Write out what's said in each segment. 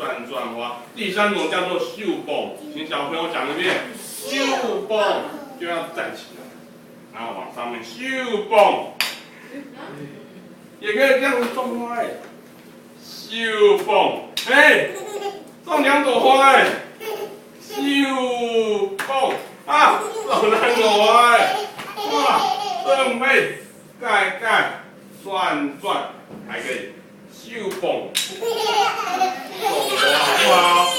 转转花。第三种叫做秀蹦，请小朋友讲一遍，秀蹦就要站起来，然后往上面秀蹦，也可以这样子种花哎，秀蹦，哎，种2朵花哎，秀蹦啊，种2朵花哎，哇，正妹盖盖转转，还可以秀蹦。 种好不好？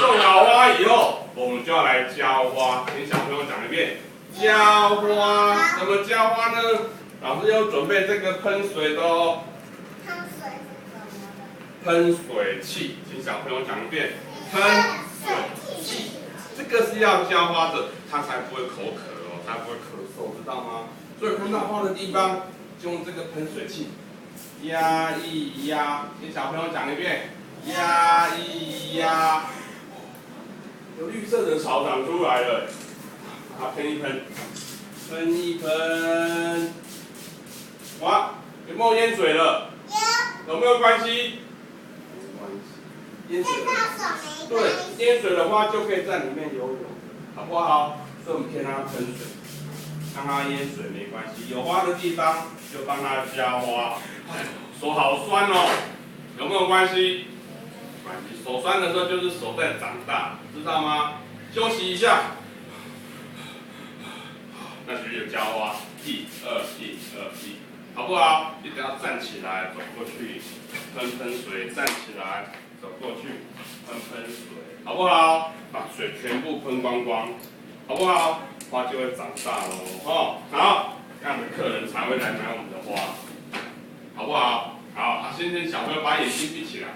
种好花以后，我们就要来浇花。请小朋友讲一遍，浇花。怎么浇花呢？老师有准备这个喷水的哦。喷水器，请小朋友讲一遍，喷水器。这个是要浇花的，它才不会口渴哦，才不会咳嗽，知道吗？所以看到花的地方，就用这个喷水器压一压。请小朋友讲一遍。 压一压，有绿色的草长出来了，把它喷一喷，喷一喷，哇，有没有淹水了？有。有没有关系？没关系。淹水了。对，淹水的话就可以在里面游泳，好不好？所以我们可以让它喷水，让它淹水没关系。有花的地方就帮它浇花。哎，手好酸哦，有没有关系？ 手酸的时候就是手在长大，知道吗？休息一下，那就浇花，1、2、1、2、1，好不好？一定要站起来，走过去，喷喷水，站起来，走过去，喷喷水，好不好？把水全部喷光光，好不好？花就会长大喽，哦，好，这样的客人才会来买我们的花，好不好？好，现在小朋友把眼睛闭起来。